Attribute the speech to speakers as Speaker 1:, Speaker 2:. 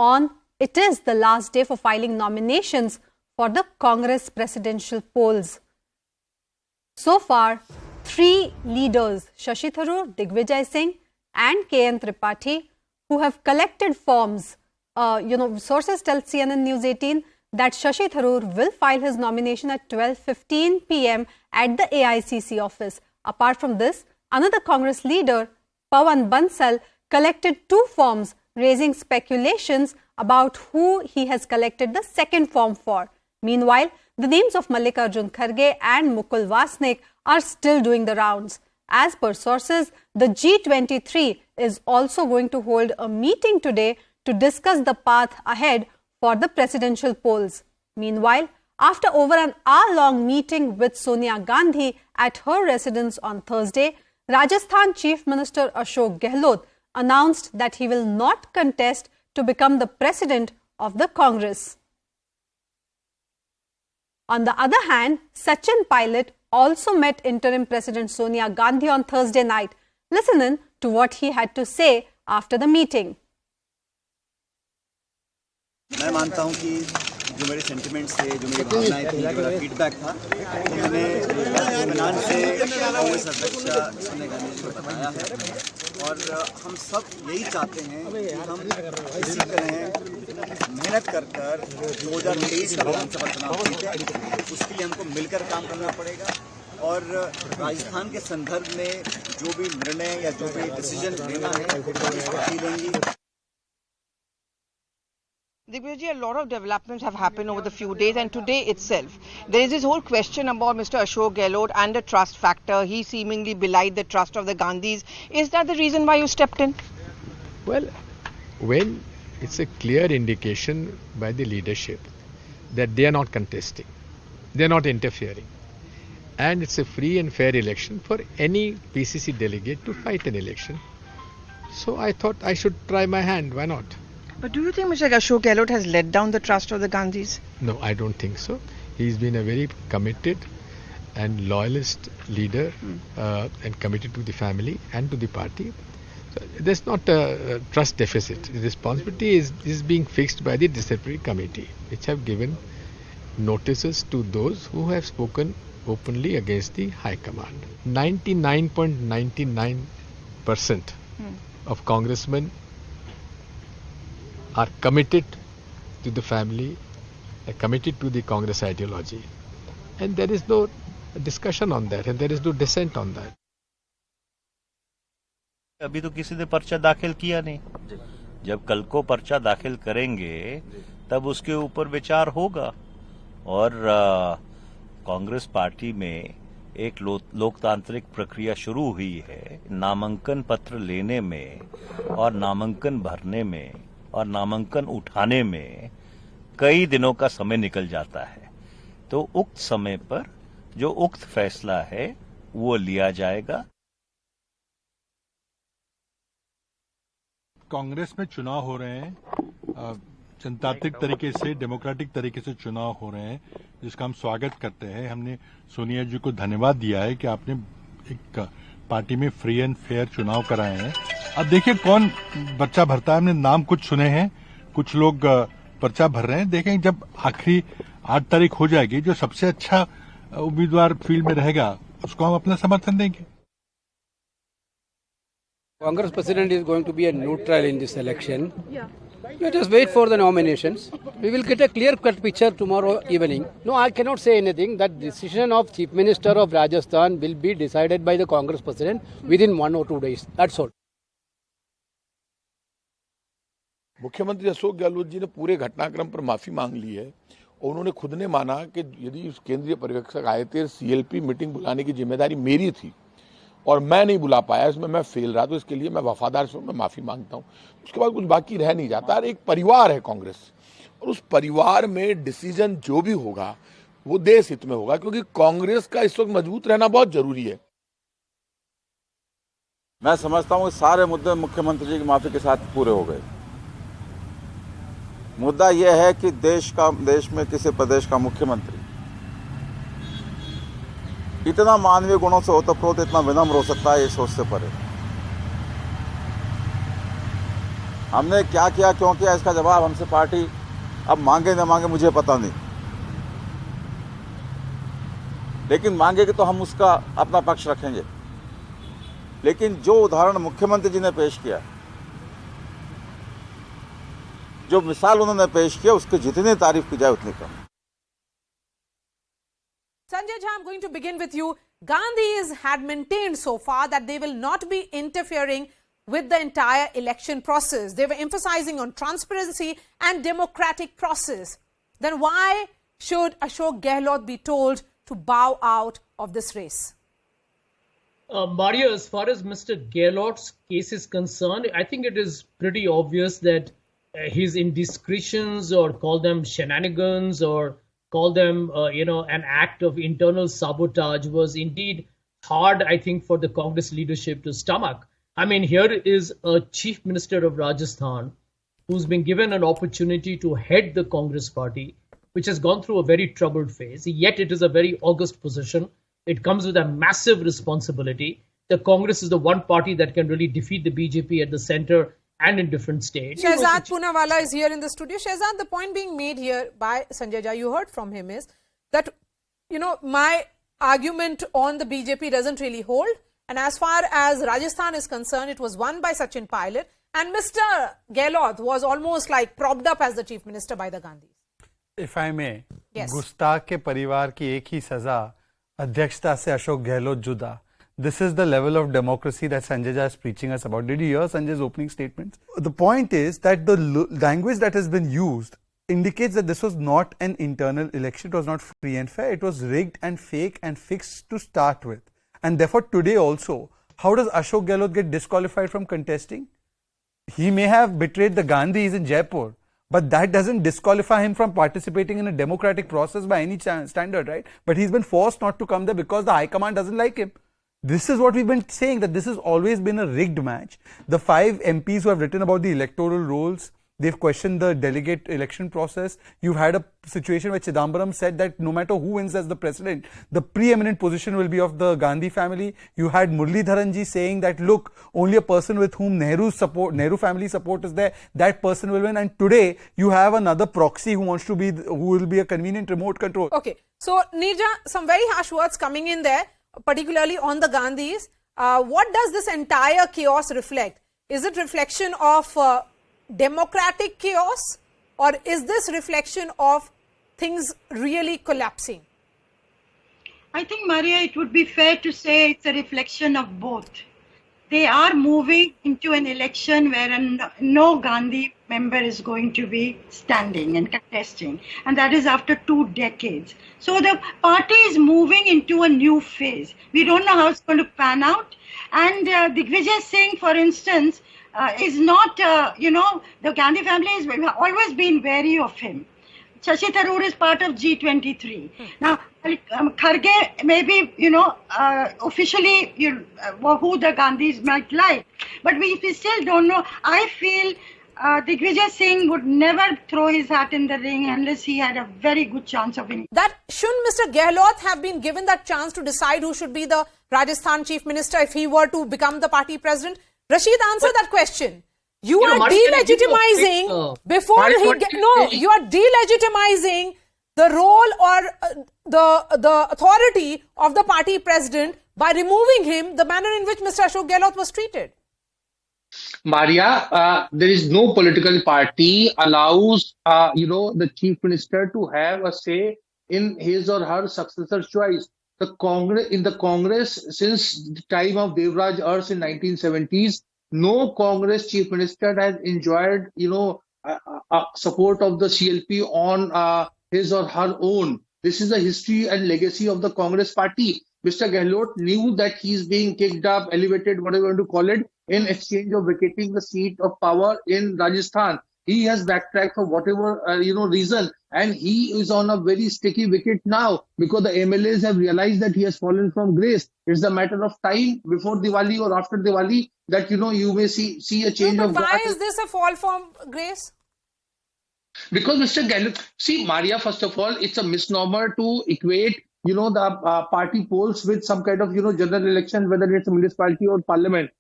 Speaker 1: on, it is the last day for filing nominations for the Congress presidential polls. So far, 3 leaders, Shashi Tharoor, Digvijay Singh and KN Tripathi, who have collected forms. Sources tell CNN News 18 that Shashi Tharoor will file his nomination at 12:15 p.m. at the AICC office. Apart from this, another Congress leader, Pawan Bansal, collected 2 forms, raising speculations about who he has collected the second form for. Meanwhile, the names of Mallikarjun Kharge and Mukul Wasnik are still doing the rounds. As per sources, the G23 is also going to hold a meeting today to discuss the path ahead for the presidential polls. Meanwhile, after over an hour-long meeting with Sonia Gandhi at her residence on Thursday, Rajasthan Chief Minister Ashok Gehlot announced that he will not contest to become the president of the Congress. On the other hand, Sachin Pilot also met interim President Sonia Gandhi on Thursday night. Listen in to what he had to say after the meeting.
Speaker 2: मैं मानता हूं कि जो मेरे sentiments थे, जो मेरी भावनाएं थी, जो मेरा फीडबैक था, वो मैंने इत्मीनान से कांग्रेस अध्यक्ष सोनिया गांधी जी को बताया है और हम सब यही चाहते हैं कि हम इसी तरह मेहनत कर 2023 का विधानसभा चुनाव जीतें। उसके लिए हमको मिलकर काम करना पड़ेगा और राजस्थान के संदर्भ में जो भी निर्णय या जो भी डिसीजन लेना है वो लेंगी।
Speaker 3: Digvijay, a lot of developments have happened over the few days, and today itself there is this whole question about Mr. Ashok Gehlot and the trust factor. He seemingly belied the trust of the Gandhis. Is that the reason why you stepped in?
Speaker 4: Well, when it's a clear indication by the leadership that they are not contesting, they are not interfering, and it's a free and fair election for any PCC delegate to fight an election. So I thought I should try my hand. Why not?
Speaker 3: But do you think Mr. Ashok Gehlot has let down the trust of the Gandhis?
Speaker 4: No, I don't think so. He's been a very committed and loyalist leader and committed to the family and to the party. So there's not a trust deficit. The responsibility is being fixed by the disciplinary committee, which have given notices to those who have spoken openly against the High Command. 99.99% of congressmen are committed to the family, are committed to the Congress ideology. And there is no discussion on that and there is no dissent on that.
Speaker 5: अभी तो किसी ने पर्चा दाखिल किया नहीं। जब कल को पर्चा दाखिल करेंगे तब उसके ऊपर विचार होगा और कांग्रेस पार्टी में एक लोकतांत्रिक प्रक्रिया शुरू हुई है। नामांकन पत्र लेने में और नामांकन भरने में और नामांकन उठाने में कई दिनों का समय निकल जाता है, तो उक्त समय पर जो उक्त फैसला है वो लिया जाएगा।
Speaker 6: कांग्रेस में चुनाव हो रहे हैं, जनतांत्रिक तरीके से, डेमोक्रेटिक तरीके से चुनाव हो रहे हैं, जिसका हम स्वागत करते हैं। हमने सोनिया जी को धन्यवाद दिया है कि आपने एक पार्टी में फ्री एंड फेयर चुनाव कराए हैं। अब देखिए कौन पर्चा भरता है। हमने नाम कुछ सुने हैं, कुछ लोग पर्चा भर रहे हैं। देखें जब आखिरी 8 तारीख हो जाएगी, जो सबसे अच्छा उम्मीदवार फील्ड में रहेगा उसको हम अपना समर्थन देंगे।
Speaker 7: Congress president is going to be a neutral in this election. Let us wait for the nominations. We will get a clear-cut picture tomorrow evening. No, I cannot say anything. That decision of Chief Minister of Rajasthan will be decided by the Congress president within 1 or 2 days. That's all.
Speaker 8: मुख्यमंत्री अशोक गहलोत जी ने पूरे घटनाक्रम पर माफी मांग ली है और उन्होंने खुद ने माना कि यदि उस केंद्रीय पर्यवेक्षक आए थे, सीएलपी मीटिंग बुलाने की जिम्मेदारी मेरी थी और मैं नहीं बुला पाया, इसमें मैं फेल रहा, तो इसके लिए मैं वफादार से मैं माफी मांगता हूं। उसके बाद कुछ बाकी रह नहीं जाता। एक परिवार है कांग्रेस और उस परिवार में डिसीजन जो भी होगा वो देश हित में होगा, क्योंकि कांग्रेस का इस वक्त मजबूत रहना बहुत जरूरी है।
Speaker 9: मैं समझता हूं सारे मुद्दे मुख्यमंत्री जी की माफी के साथ पूरे हो गए। मुद्दा यह है कि देश में किसी प्रदेश का मुख्यमंत्री इतना मानवीय गुणों से ओतप्रोत, इतना विनम्र हो सकता है, ये सोच से परे। हमने क्या किया, क्यों किया, इसका जवाब हमसे पार्टी अब मांगे न मांगे मुझे पता नहीं, लेकिन मांगेगी तो हम उसका अपना पक्ष रखेंगे। लेकिन जो उदाहरण मुख्यमंत्री जी ने पेश किया, जो मिसाल उन्होंने पेश किया, उसकी जितनी तारीफ की जाए उतनी कम।
Speaker 10: Sanjay Jha, I'm going to begin with you. Gandhis had maintained so far that they will not be interfering with the entire election process. They were emphasizing on transparency and democratic process. Then why should Ashok Gehlot be told to bow out of this race?
Speaker 11: Maria, as far as Mr. Gehlot's case is concerned, I think it is pretty obvious that his indiscretions, or call them shenanigans, or call them, an act of internal sabotage, was indeed hard, I think, for the Congress leadership to stomach. I mean, here is a chief minister of Rajasthan who's been given an opportunity to head the Congress party, which has gone through a very troubled phase. Yet it is a very august position. It comes with a massive responsibility. The Congress is the one party that can really defeat the BJP at the center and in different states.
Speaker 10: Shehzad Poonawalla is here in the studio. Shehzad, the point being made here by Sanjay Jha, you heard from him, is that, my argument on the BJP doesn't really hold. And as far as Rajasthan is concerned, it was won by Sachin Pilot. And Mr. Gehlot was almost like propped up as the chief minister by the Gandhis.
Speaker 12: If I may,
Speaker 10: Yes.
Speaker 12: गुस्ताख के परिवार की एक ही सजा, अध्यक्षता से अशोक गहलोत जुदा. This is the level of democracy that Sanjay Jha is preaching us about. Did you hear Sanjay's opening statements? The point is that the language that has been used indicates that this was not an internal election. It was not free and fair. It was rigged and fake and fixed to start with. And therefore today also, how does Ashok Gehlot get disqualified from contesting? He may have betrayed the Gandhis in Jaipur, but that doesn't disqualify him from participating in a democratic process by any standard, right? But he's been forced not to come there because the High Command doesn't like him. This is what we've been saying, that this has always been a rigged match. The 5 MPs who have written about the electoral rolls, they've questioned the delegate election process. You've had a situation where Chidambaram said that no matter who wins as the president, the preeminent position will be of the Gandhi family. You had Muralidharan ji saying that, look, only a person with whom Nehru family support is there, that person will win. And today you have another proxy who will be a convenient remote control.
Speaker 10: Okay, so Neerja, some very harsh words coming in there, particularly on the Gandhis. What does this entire chaos reflect? Is it reflection of democratic chaos, or is this reflection of things really collapsing?
Speaker 13: I think, Maria, it would be fair to say it's a reflection of both. They are moving into an election where no Gandhi member is going to be standing and contesting, and that is after 2 decades. So the party is moving into a new phase. We don't know how it's going to pan out. And Digvijay Singh, for instance, is not, the Gandhi family has always been wary of him. Shashi Tharoor is part of G23. Now, Kharge maybe, officially who the Gandhis might like. But we still don't know. I feel Digvijay Singh would never throw his hat in the ring unless he had a very good chance of winning.
Speaker 10: That shouldn't Mr. Gehlot have been given that chance to decide who should be the Rajasthan chief minister if he were to become the party president? Rashid, answer that question. You are delegitimizing you are delegitimizing the role or the authority of the party president by removing him, the manner in which Mr. Ashok Gehlot was treated.
Speaker 14: Maria, there is no political party allows, the chief minister to have a say in his or her successor choice. In the Congress, since the time of Devraj Urs in 1970s, no Congress chief minister has enjoyed, support of the CLP on his or her own. This is the history and legacy of the Congress party. Mr. Gehlot knew that he's being kicked up, elevated, whatever you want to call it, in exchange of vacating the seat of power in Rajasthan. He has backtracked for whatever, reason. And he is on a very sticky wicket now because the MLAs have realized that he has fallen from grace. It's a matter of time before Diwali or after Diwali that, you may see a change of...
Speaker 10: Why is this a fall from grace?
Speaker 14: Because Mr. Gehlot, see, Maria, first of all, it's a misnomer to equate, the party polls with some kind of, general election, whether it's a municipality or parliament.